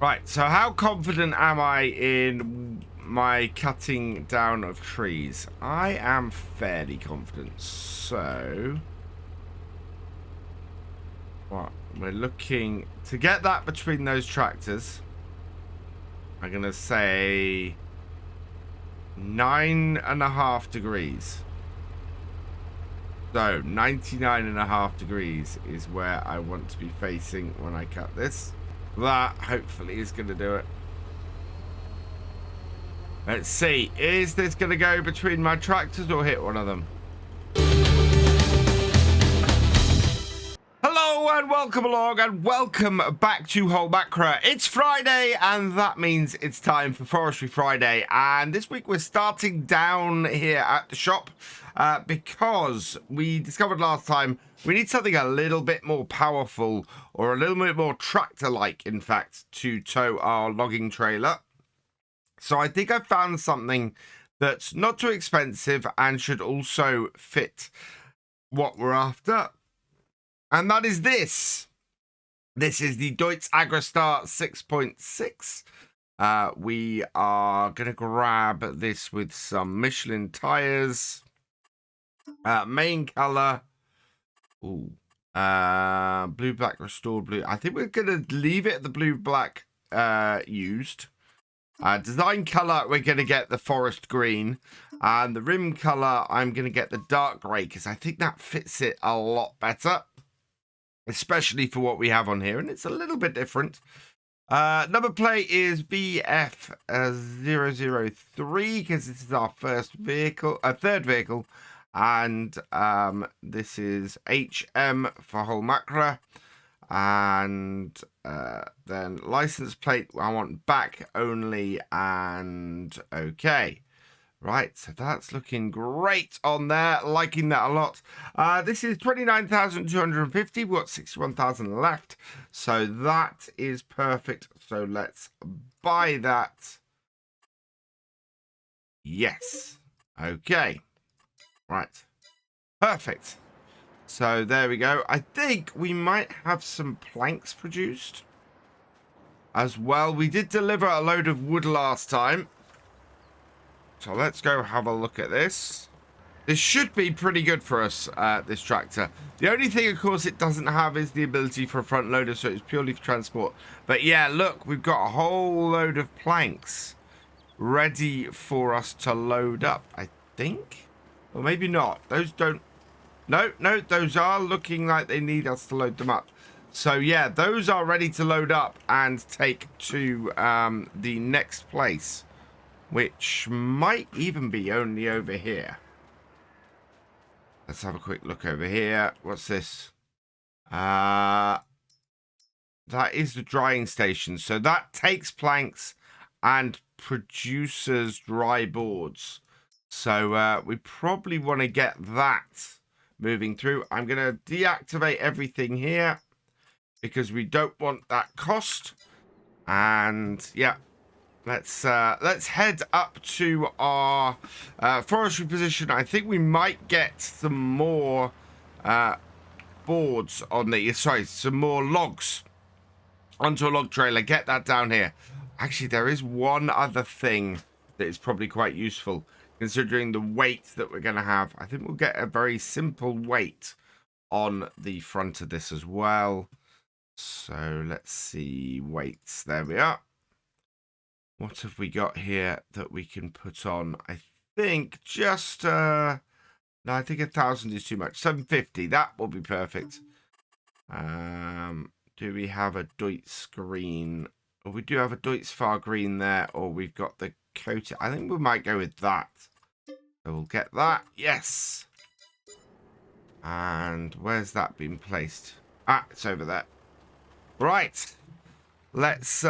Right, so how confident am I in my cutting down of trees? I am fairly confident. So, what? We're looking to get that between those tractors. I'm going to say 9.5 degrees. So, 99.5 degrees is where I want to be facing when I cut this. That hopefully is going to do it. Let's see. Is this going to go between my tractors or hit one of them? Hello and welcome along and welcome back to Holmåkra. It's Friday and that means it's time for Forestry Friday. And this week we're starting down here at the shop because we discovered last time we need something a little bit more powerful or a little bit more tractor-like, in fact, to tow our logging trailer. So I think I found something that's not too expensive and should also fit what we're after. And that is this. This is the Deutz Agrostar 6.6. We are going to grab this with some Michelin tires. Main color. Ooh. Blue, black, restored blue. I think we're going to leave it the blue, black used. Design color, we're going to get the forest green. And the rim color, I'm going to get the dark gray because I think that fits it a lot better. Especially for what we have on here. And it's a little bit different. Number plate is BF003 because this is our first vehicle, third vehicle. And this is HM for Holmåkra. And then license plate, I want back only and okay. Right, so that's looking great on there. Liking that a lot. This is 29,250. We've got 61,000 left. So that is perfect. So let's buy that. Yes. Okay. Right. Perfect. So there we go. I think we might have some planks produced as well. We did deliver a load of wood last time. So let's go have a look at this. This should be pretty good for us, this tractor. The only thing, of course, it doesn't have is the ability for a front loader, so it's purely for transport. But yeah, look, we've got a whole load of planks ready for us to load up, I think. Or maybe not. Those don't... No, those are looking like they need us to load them up. So yeah, those are ready to load up and take to the next place. Which might even be only over here. Let's have a quick look over here. What's this? That is the drying station. So that takes planks and produces dry boards. So we probably want to get that moving through. I'm going to deactivate everything here because we don't want that cost. And yeah. Let's head up to our forestry position. I think we might get some more boards on the... Sorry, some more logs onto a log trailer. Get that down here. Actually, there is one other thing that is probably quite useful, considering the weight that we're going to have. I think we'll get a very simple weight on the front of this as well. So let's see. Weights. There we are. What have we got here that we can put on? I think just, no, I think 1,000 is too much. 750, that will be perfect. Do we have a Deutz green? Or we do have a Deutz far green there, or we've got the coat. I think we might go with that. So we'll get that, yes. And where's that been placed? Ah, it's over there. Right. Let's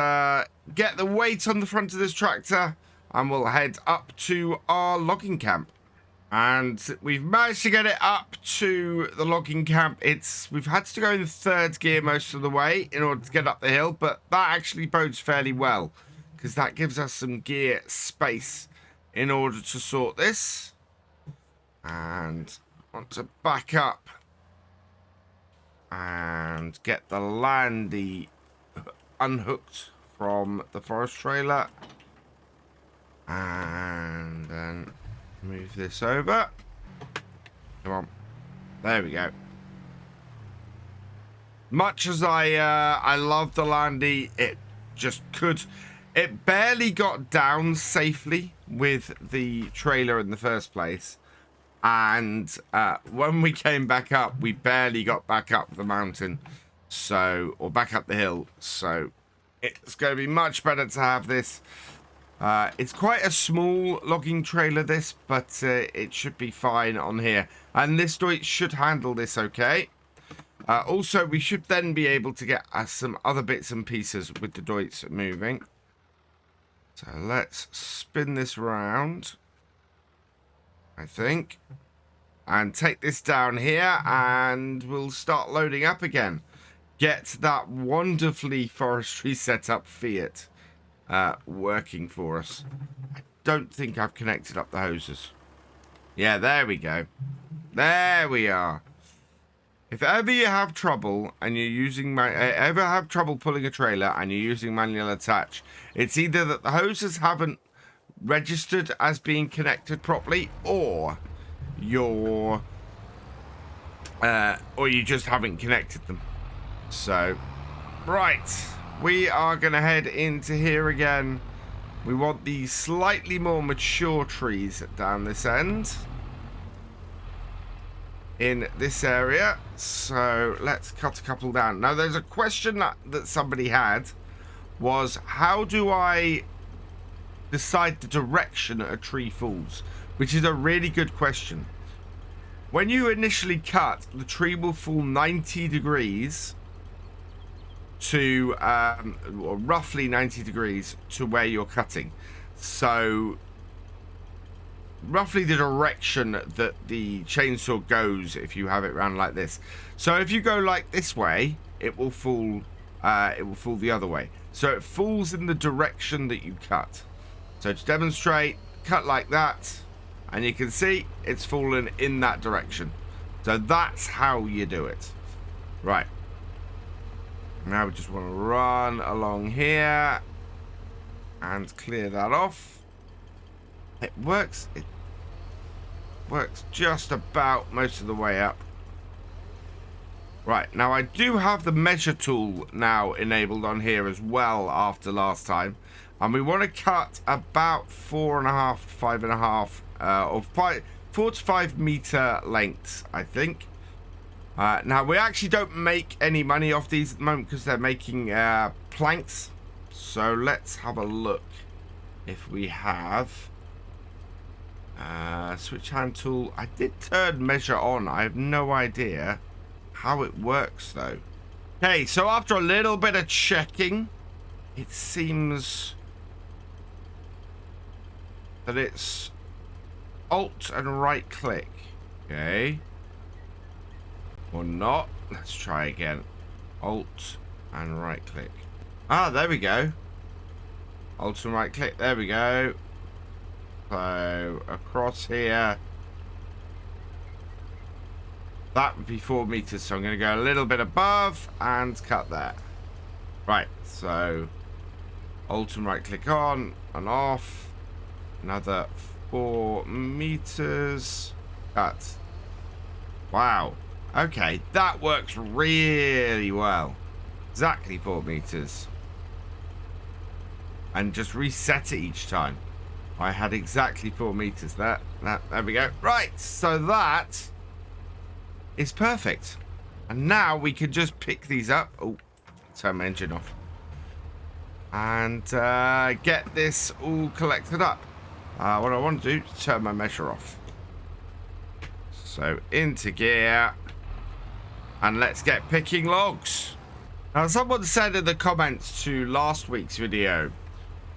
get the weight on the front of this tractor and we'll head up to our logging camp. And we've managed to get it up to the logging camp. We've had to go in third gear most of the way in order to get up the hill, but that actually bodes fairly well because that gives us some gear space in order to sort this. And I want to back up and get the landy unhooked from the forest trailer. And then move this over. Come on. There we go. Much as I love the Landy, it just could... It barely got down safely with the trailer in the first place. And when we came back up, we barely got back up the mountain. So, or back up the hill. So, it's going to be much better to have this. It's quite a small logging trailer, this, but it should be fine on here. And this Deutsch should handle this okay. Also, we should then be able to get some other bits and pieces with the Deutsch moving. So let's spin this round, I think, and take this down here, and we'll start loading up again. Get that wonderfully forestry setup Fiat working for us. I don't think I've connected up the hoses. Yeah, there we go. There we are. If ever you have trouble and you're using ever have trouble pulling a trailer and you're using manual attach, it's either that the hoses haven't registered as being connected properly, or you just haven't connected them. So, right, we are gonna head into here again. We want the slightly more mature trees down this end. In this area, so let's cut a couple down. Now there's a question that somebody had, was how do I decide the direction a tree falls, which is a really good question. When you initially cut, the tree will fall 90 degrees to or roughly 90 degrees to where you're cutting, so roughly the direction that the chainsaw goes if you have it round like this. So if you go like this way, it will fall the other way. So it falls in the direction that you cut. So to demonstrate, cut like that, and you can see it's fallen in that direction. So that's how you do it. Right. Now we just want to run along here and clear that off. It works just about most of the way up. Right, now I do have the measure tool now enabled on here as well after last time. And we want to cut about 4.5 to 5.5 or 4 to 5 meter lengths, I think. Now we actually don't make any money off these at the moment because they're making planks. So let's have a look if we have switch hand tool. I did turn measure on. I have no idea how it works though. Okay, so after a little bit of checking, it seems that it's Alt and right click. Okay. Or not. Let's try again. Alt and right click. Ah, there we go. Alt and right click. There we go. So across here, that would be 4 meters. So I'm going to go a little bit above and cut that. Right. So Alt and right click on and off. Another 4 meters. Cut. Wow. Okay, that works really well. Exactly 4 meters. And just reset it each time. I had exactly 4 meters there. There we go. Right, so that is perfect. And now we can just pick these up. Oh, turn my engine off. And get this all collected up. What I want to do is turn my measure off. So into gear. And let's get picking logs. Now, someone said in the comments to last week's video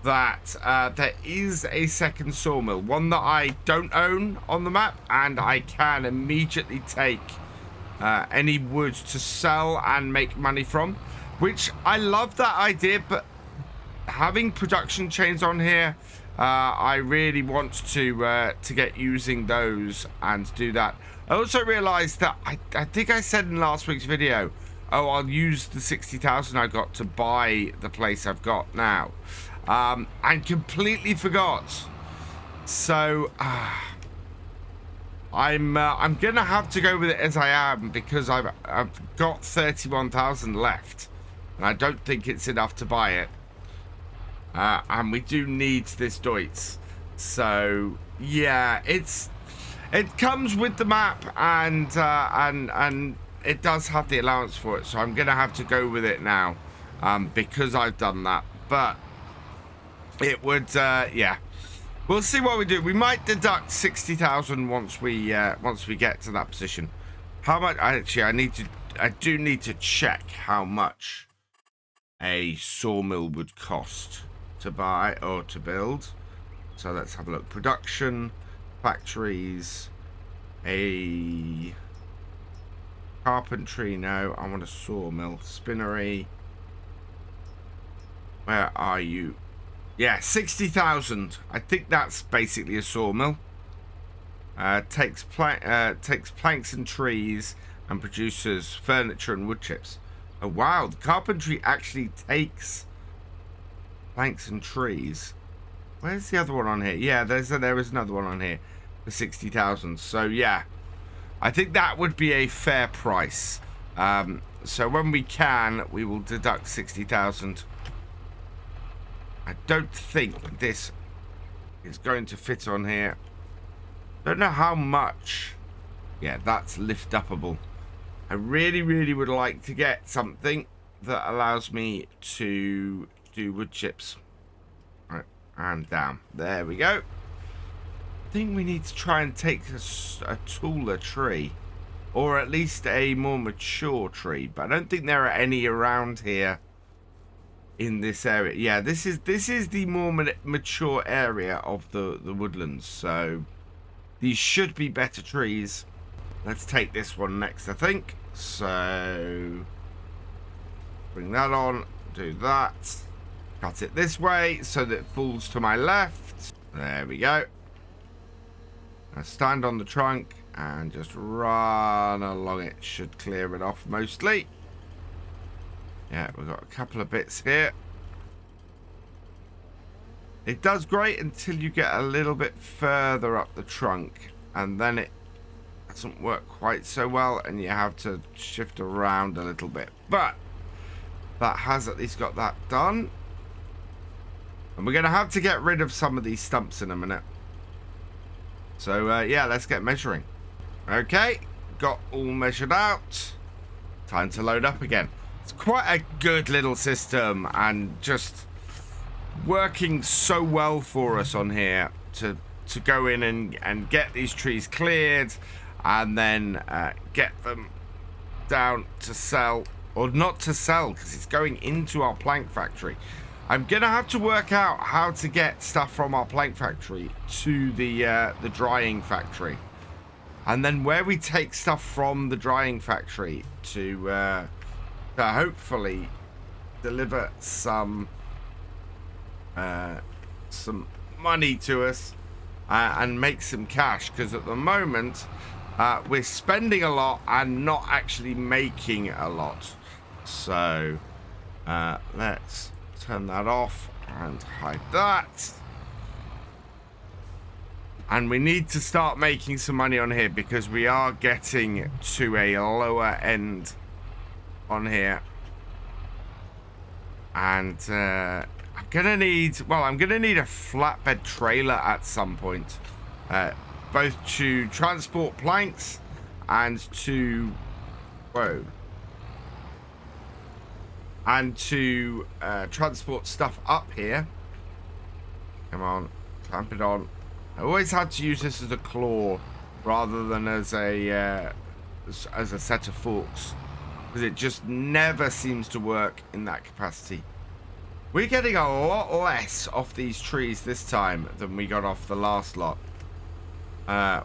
that there is a second sawmill, one that I don't own on the map, and I can immediately take any wood to sell and make money from, which I love that idea, but having production chains on here, I really want to get using those and do that. I also realized that I think I said in last week's video Oh, I'll use the 60,000 I got to buy the place I've got now. And completely forgot. So, I'm gonna have to go with it as I am, because I've got 31,000 left, and I don't think it's enough to buy it. And we do need this Deutz. So yeah, it comes with the map, and it does have the allowance for it. So I'm gonna have to go with it now, because I've done that. But it would, yeah. We'll see what we do. We might deduct 60,000 once we get to that position. How much? Actually, I do need to check how much a sawmill would cost to buy or to build. So let's have a look. Production, factories, a carpentry. No, I want a sawmill. Spinnery. Where are you? Yeah, 60,000. I think that's basically a sawmill. Takes planks and trees and produces furniture and wood chips. Oh wow, the carpentry actually takes planks and trees. Where's the other one on here? Yeah, there is another one on here for 60,000. So yeah, I think that would be a fair price. So when we can, we will deduct 60,000. I don't think this is going to fit on here. Don't know how much. Yeah, that's lift upable. I really, really would like to get something that allows me to do wood chips. Right, and down. There we go. I think we need to try and take a taller tree, or at least a more mature tree. But I don't think there are any around here. In this area, yeah, this is the more mature area of the woodlands, so these should be better trees. Let's take this one next, I think. So bring that on, do that, cut it this way so that it falls to my left. There we go. I stand on the trunk and just run along it. Should clear it off mostly. Yeah, we've got a couple of bits here. It does great until you get a little bit further up the trunk, and then it doesn't work quite so well, and you have to shift around a little bit. But that has at least got that done. And we're going to have to get rid of some of these stumps in a minute. So, yeah, let's get measuring. Okay, got all measured out. Time to load up again. It's quite a good little system, and just working so well for us on here to go in and get these trees cleared, and then get them down to sell, or not to sell, because it's going into our plank factory. I'm gonna have to work out how to get stuff from our plank factory to the drying factory, and then where we take stuff from the drying factory to hopefully deliver some money to us and make some cash, because at the moment we're spending a lot and not actually making a lot. So let's turn that off and hide that. And we need to start making some money on here, because we are getting to a lower end on here, and I'm gonna need a flatbed trailer at some point, both to transport planks and to transport stuff up here. Come on, clamp it on. I always had to use this as a claw rather than as a set of forks, because it just never seems to work in that capacity. We're getting a lot less off these trees this time than we got off the last lot.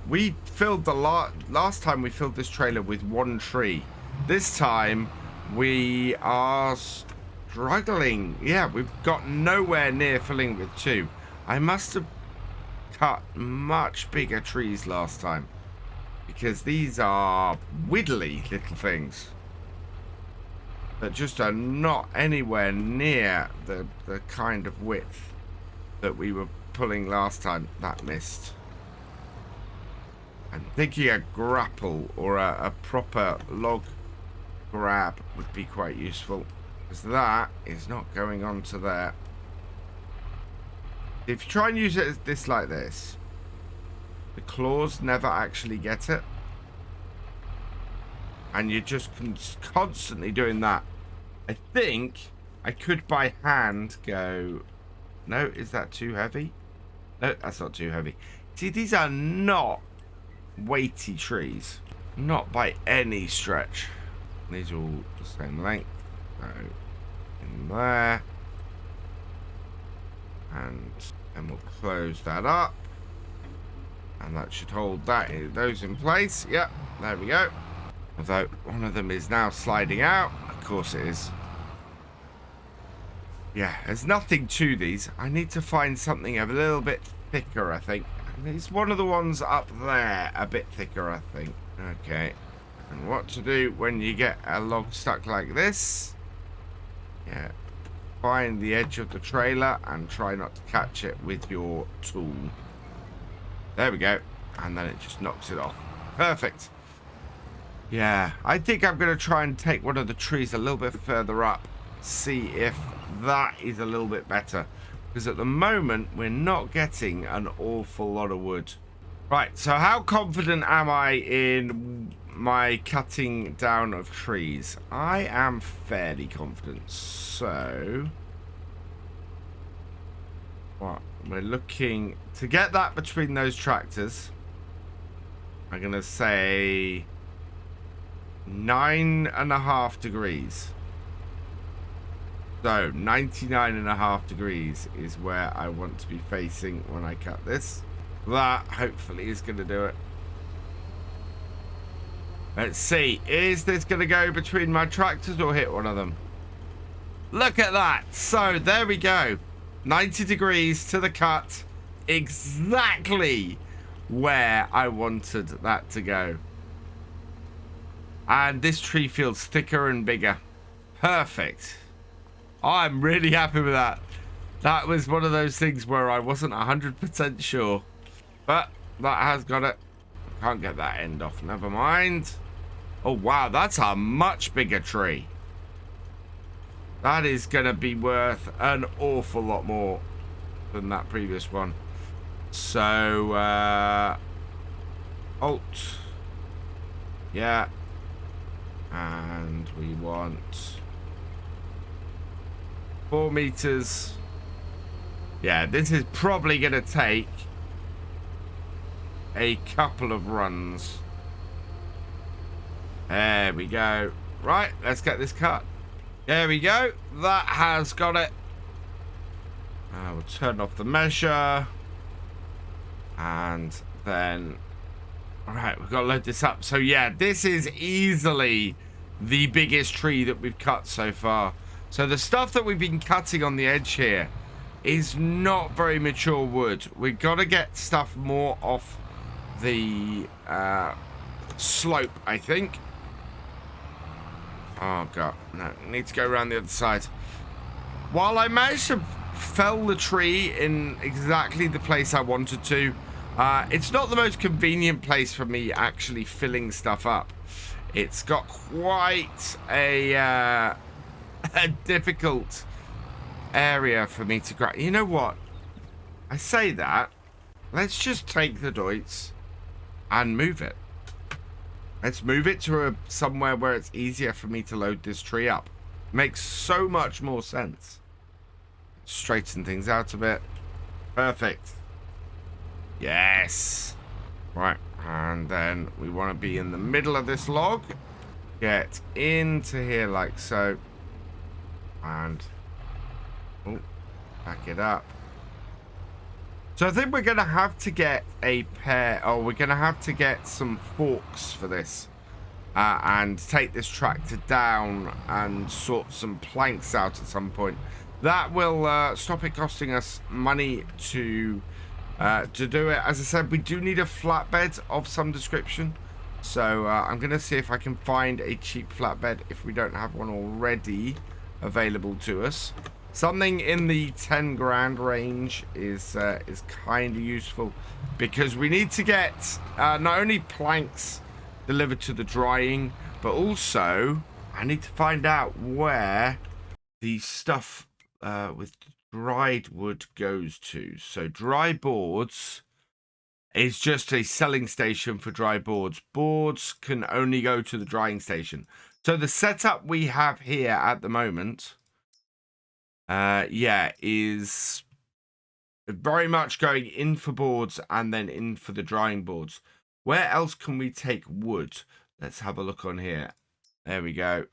We filled the last time we filled this trailer with one tree. This time we are struggling. Yeah, we've got nowhere near filling with two. I must have cut much bigger trees last time, because these are widdly little things. that just are not anywhere near the kind of width that we were pulling last time. That missed. I'm thinking a grapple or a proper log grab would be quite useful, because that is not going on to there. If you try and use it as this like this, the claws never actually get it, and you're just constantly doing that. I think I could by hand go, no, is that too heavy? No, that's not too heavy. See, these are not weighty trees, not by any stretch. These are all the same length. So in there, and we'll close that up, and that should hold those in place. Yep, there we go. Although one of them is now sliding out. Of course it is. Yeah, there's nothing to these. I need to find something a little bit thicker, I think. It's one of the ones up there, a bit thicker, I think. Okay. And what to do when you get a log stuck like this? Yeah. Find the edge of the trailer and try not to catch it with your tool. There we go. And then it just knocks it off. Perfect. Yeah, I think I'm going to try and take one of the trees a little bit further up. See if that is a little bit better. Because at the moment, we're not getting an awful lot of wood. Right, so how confident am I in my cutting down of trees? I am fairly confident. So, what? We're looking to get that between those tractors. I'm going to say 9.5 degrees. So 99.5 degrees is where I want to be facing when I cut this. That hopefully is going to do it. Let's see, is this going to go between my tractors or hit one of them? Look at that. So there we go, 90 degrees to the cut, exactly where I wanted that to go. And this tree feels thicker and bigger. Perfect. I'm really happy with that. That was one of those things where I wasn't 100% sure. But that has got it. Can't get that end off. Never mind. Oh, wow. That's a much bigger tree. That is going to be worth an awful lot more than that previous one. So, Alt. Yeah. And we want 4 meters. Yeah, this is probably going to take a couple of runs. There we go. Right, let's get this cut. There we go. That has got it. We'll turn off the measure. And then... Alright, we've got to load this up. So yeah, this is easily the biggest tree that we've cut so far. So the stuff that we've been cutting on the edge here is not very mature wood. We've got to get stuff more off the slope, I think. Oh, God. No, need to go around the other side. While I managed to fell the tree in exactly the place I wanted to, it's not the most convenient place for me actually filling stuff up. It's got quite a difficult area for me to grab. You know what? I say that. Let's just take the doits and move it. Let's move it to somewhere where it's easier for me to load this tree up. Makes so much more sense. Straighten things out a bit. Perfect. Yes. Right. And then we want to be in the middle of this log. Get into here like so. And back it up. So I think we're going to have to get a pair, or we're going to have to get some forks for this. And take this tractor down and sort some planks out at some point. That will stop it costing us money to do it. As I said, we do need a flatbed of some description. So I'm going to see if I can find a cheap flatbed if we don't have one already available to us. Something in the 10 grand range is kind of useful because we need to get not only planks delivered to the drying, but also I need to find out where the stuff with dried wood goes to. So dry boards is just a selling station for dry boards. Boards can only go to the drying station. So the setup we have here at the moment, yeah, is very much going in for boards and then in for the drying boards. Where else can we take wood? Let's have a look on here. There we go.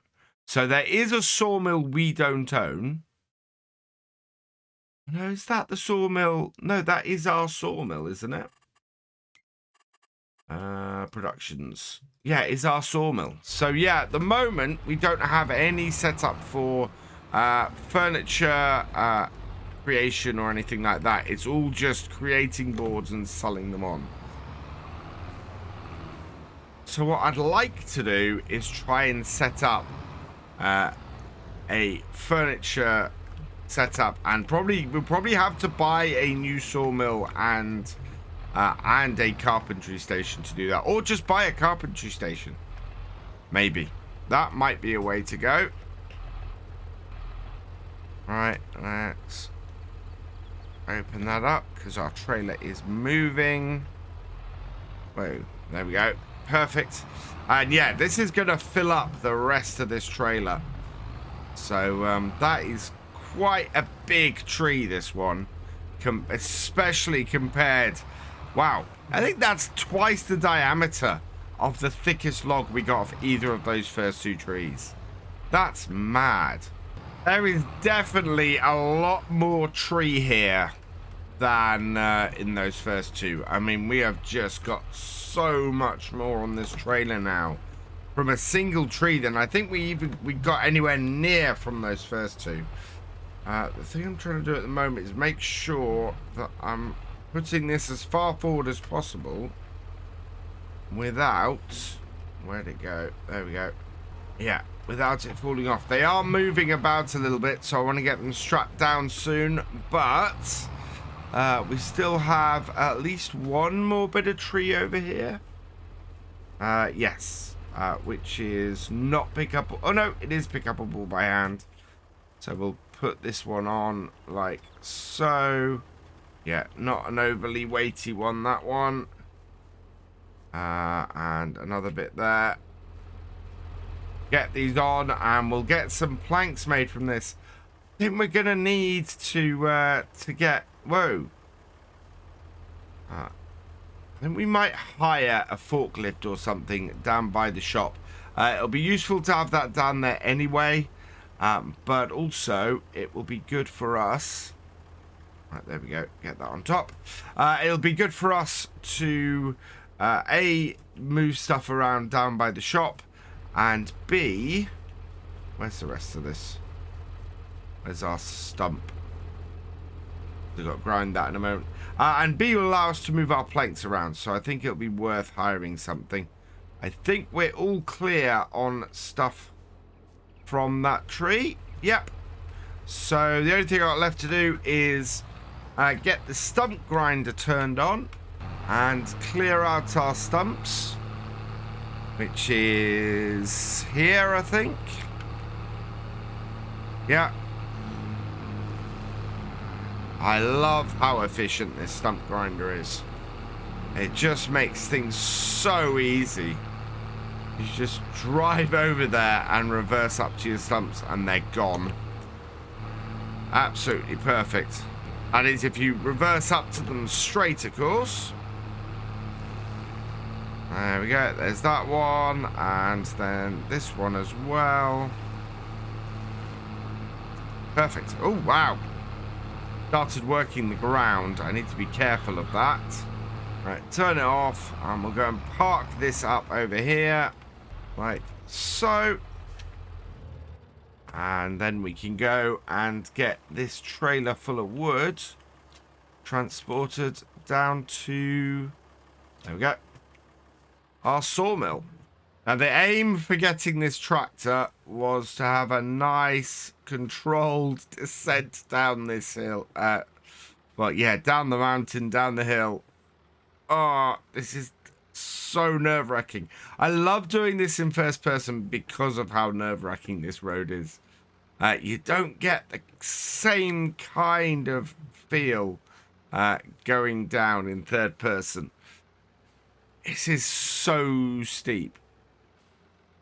So there is a sawmill we don't own. No, is that the sawmill? No, that is our sawmill, isn't it? Productions. Yeah, it's our sawmill. So yeah, at the moment we don't have any setup for furniture creation or anything like that. It's all just creating boards and selling them on. So what I'd like to do is try and set up a furniture setup, and we'll probably have to buy a new sawmill and a carpentry station to do that, or just buy a carpentry station. Maybe that might be a way to go. Right, let's open that up because our trailer is moving. Whoa, there we go. Perfect. And yeah, this is going to fill up the rest of this trailer. So that is quite a big tree, this one, especially compared. Wow, I think that's twice the diameter of the thickest log we got off either of those first two trees. That's mad. There is definitely a lot more tree here than in those first two. I mean, we have just got so much more on this trailer now from a single tree than I think we got anywhere near from those first two. The thing I'm trying to do at the moment is make sure that I'm putting this as far forward as possible without, where'd it go? There we go. Yeah, without it falling off. They are moving about a little bit, so I want to get them strapped down soon, but we still have at least one more bit of tree over here. Yes, which is not pickable. Oh no, it is pickable by hand. So we'll put this one on like so. Yeah, not an overly weighty one, that one. And another bit there. Get these on, and we'll get some planks made from this. I think we're gonna need to get. Whoa. I think we might hire a forklift or something down by the shop. It'll be useful to have that down there anyway, but also it will be good for us. Right, there we go. Get that on top. It'll be good for us to A, move stuff around down by the shop, and B, where's the rest of this? Where's our stump? We've got to grind that in a moment. And B will allow us to move our planks around, so I think it'll be worth hiring something. I think we're all clear on stuff from that tree. Yep. So the only thing I've got left to do is get the stump grinder turned on and clear out our stumps, which is here, I think. Yeah. I love how efficient this stump grinder is. It just makes things so easy. You just drive over there and reverse up to your stumps and they're gone. Absolutely perfect. That is if you reverse up to them straight, of course. There we go. There's that one. And then this one as well. Perfect. Oh, wow. Started working the ground. I need to be careful of that. Right, turn it off. And we'll go and park this up over here. Like so. And then we can go and get this trailer full of wood transported down to... There we go. our sawmill. Now, the aim for getting this tractor was to have a nice controlled descent down this hill. Well, yeah, down the mountain, down the hill. Oh, this is so nerve-wracking. I love doing this in first person because of how nerve-wracking this road is. You don't get the same kind of feel going down in third person. This is so steep.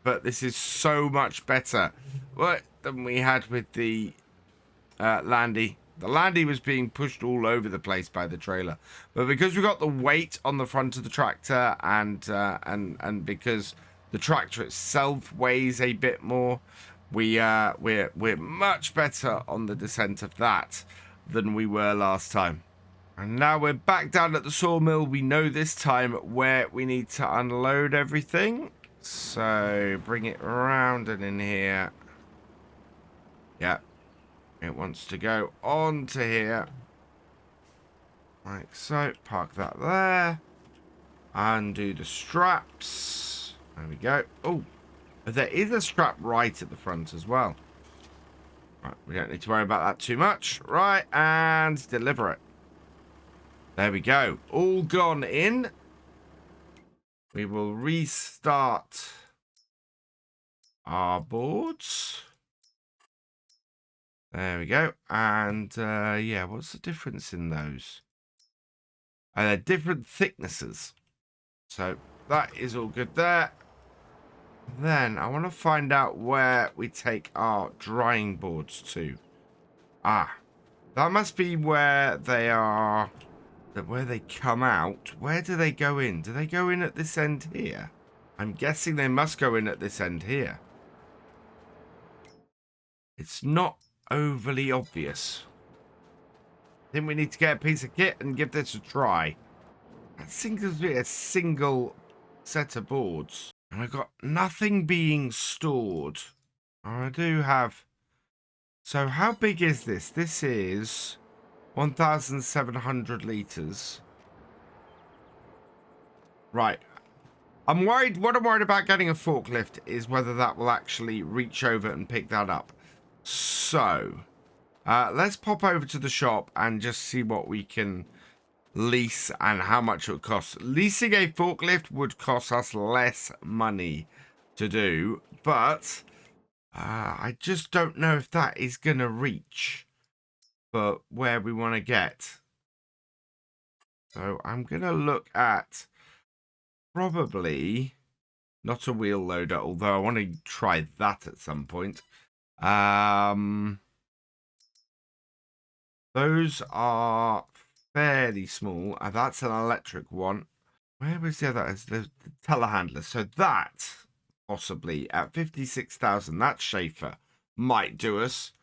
But this is so much better than we had with the Landy. The Landy was being pushed all over the place by the trailer. But because we got the weight on the front of the tractor and because the tractor itself weighs a bit more, we're much better on the descent of that than we were last time. And now we're back down at the sawmill. We know this time where we need to unload everything. So bring it around and in here. Yeah. It wants to go on to here. Like so. Park that there. Undo the straps. There we go. Oh, there is a strap right at the front as well. Right, we don't need to worry about that too much. Right, and deliver it. There we go. All gone in. We will restart our boards. There we go. And yeah, what's the difference in those? They're different thicknesses. So that is all good there. Then I want to find out where we take our drying boards to. Ah, that must be where they are. Where they come out. Where do they go in? Do they go in at this end here? I'm guessing they must go in at this end here. It's not overly obvious. I think we need to get a piece of kit and give this a try. That seems to be a single set of boards. And I've got nothing being stored. I do have... So how big is this? This is 1,700 litres. Right. I'm worried... What I'm worried about getting a forklift is whether that will actually reach over and pick that up. So, let's pop over to the shop and just see what we can lease and how much it would cost. Leasing a forklift would cost us less money to do, but I just don't know if that is going to reach for where we want to get. So I'm going to look at probably not a wheel loader, although I want to try that at some point. Those are fairly small. That's an electric one. Where was the other? It's the telehandler. So that possibly at 56,000. That Schaefer might do us.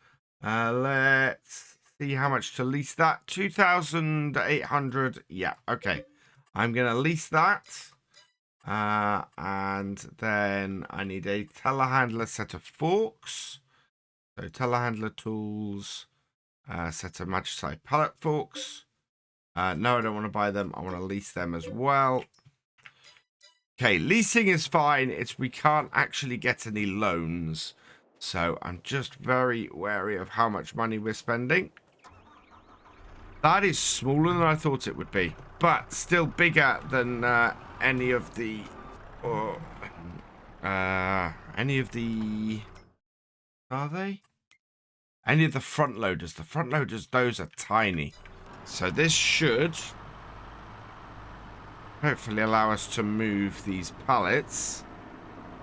Let's see how much to lease that. 2,800. Yeah. Okay. I'm gonna lease that. And then I need a telehandler set of forks. So telehandler tools, set of match-size pallet forks. No, I don't want to buy them. I want to lease them as well. Okay, leasing is fine. It's we can't actually get any loans. So I'm just very wary of how much money we're spending. That is smaller than I thought it would be, but still bigger than any of the are they? Any of the front loaders. The front loaders, those are tiny. So this should hopefully allow us to move these pallets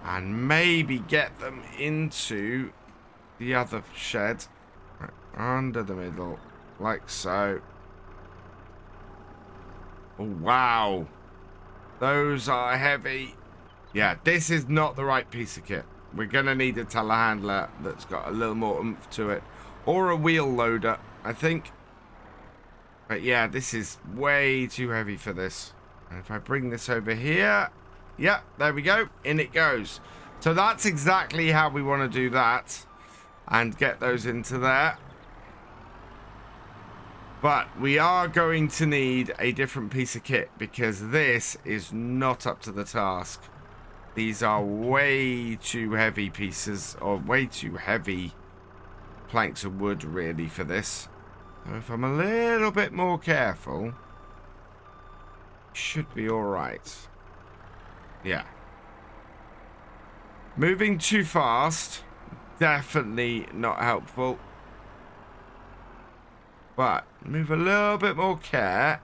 and maybe get them into the other shed. Right, under the middle, like so. Oh, wow. Those are heavy. Yeah, this is not the right piece of kit. We're going to need a telehandler that's got a little more oomph to it. Or a wheel loader, I think. But yeah, this is way too heavy for this. And if I bring this over here... Yeah, there we go. In it goes. So that's exactly how we want to do that. And get those into there. But we are going to need a different piece of kit because this is not up to the task. These are way too heavy pieces, or way too heavy planks of wood really for this. So if I'm a little bit more careful, should be all right. Yeah. Moving too fast, definitely not helpful. But move a little bit more care.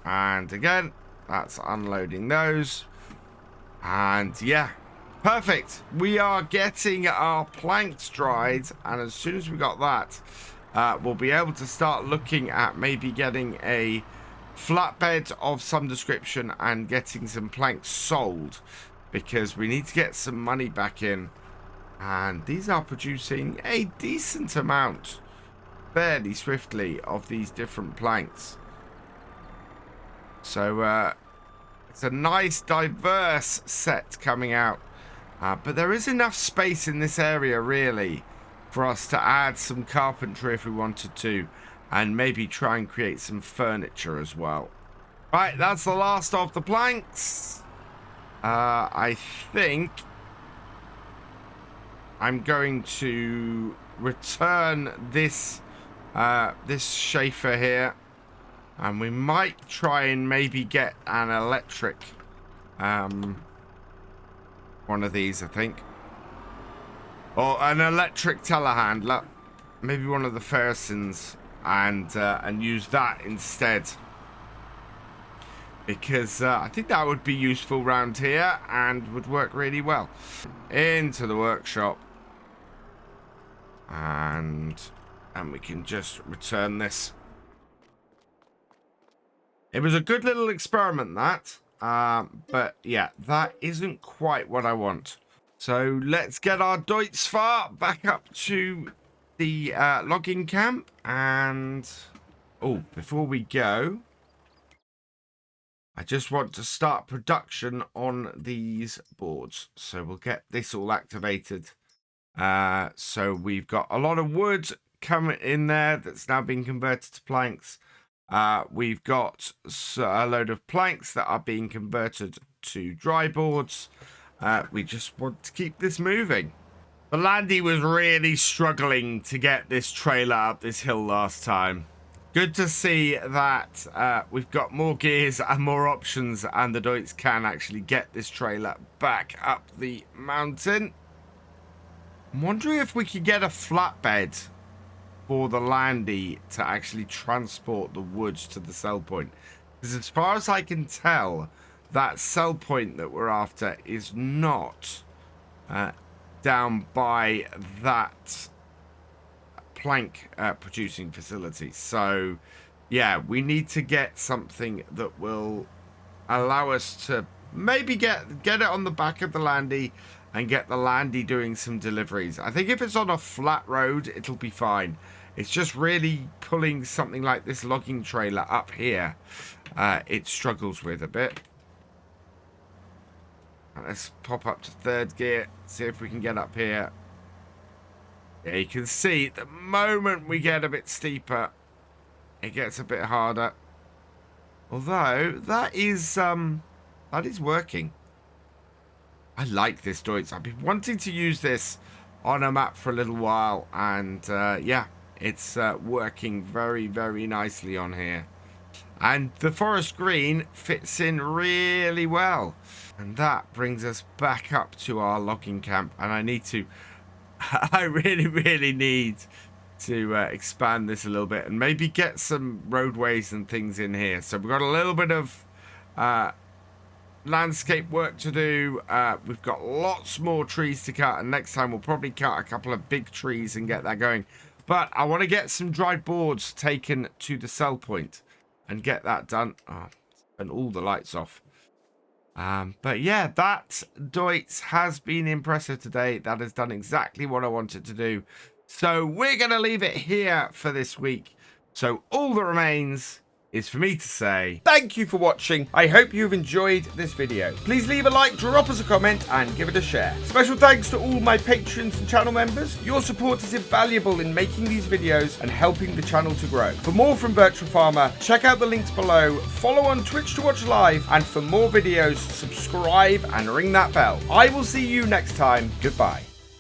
And again, that's unloading those. And yeah, perfect. We are getting our planks dried. And as soon as we got that, we'll be able to start looking at maybe getting a flatbed of some description and getting some planks sold. Because we need to get some money back in. And these are producing a decent amount fairly swiftly of these different planks. So it's a nice diverse set coming out. But there is enough space in this area really for us to add some carpentry if we wanted to. And maybe try and create some furniture as well. Right, that's the last of the planks. I think I'm going to return this Schaefer here, and we might try and maybe get an electric one of these, I think, or an electric telehandler, maybe one of the Ferrisons, and use that instead. Because I think that would be useful around here and would work really well. Into the workshop. And we can just return this. It was a good little experiment, that. But yeah, that isn't quite what I want. So let's get our Deutzfahr back up to the logging camp. And oh, before we go, I just want to start production on these boards. So we'll get this all activated. So we've got a lot of wood coming in there that's now being converted to planks. We've got a load of planks that are being converted to dry boards. We just want to keep this moving. The Landy was really struggling to get this trailer up this hill last time. Good to see that we've got more gears and more options, and the Deutz can actually get this trailer back up the mountain. I'm wondering if we could get a flatbed for the Landy to actually transport the woods to the sell point. Because as far as I can tell, that sell point that we're after is not down by that plank producing facility. So yeah, we need to get something that will allow us to maybe get it on the back of the Landy and get the Landy doing some deliveries. I think if it's on a flat road, it'll be fine. It's just really pulling something like this logging trailer up here, it struggles with a bit. And let's pop up to third gear, see if we can get up here. Yeah, you can see the moment we get a bit steeper, it gets a bit harder. Although that is working. I like this Deutz. I've been wanting to use this on a map for a little while, and yeah, it's working very, very nicely on here. And the forest green fits in really well. And that brings us back up to our logging camp, and I really, really need to expand this a little bit and maybe get some roadways and things in here. So we've got a little bit of landscape work to do. We've got lots more trees to cut, and next time we'll probably cut a couple of big trees and get that going. But I want to get some dried boards taken to the sell point and get that done. Oh, and all the lights off. But yeah, that Deutz has been impressive today. That has done exactly what I wanted to do. So we're going to leave it here for this week. So all that remains is for me to say thank you for watching. I hope you've enjoyed this video. Please leave a like, drop us a comment, and give it a share. Special thanks to all my patrons and channel members. Your support is invaluable in making these videos and helping the channel to grow. For more from Virtual Farmer, check out the links below, follow on Twitch to watch live, and for more videos, subscribe and ring that bell. I will see you next time. Goodbye.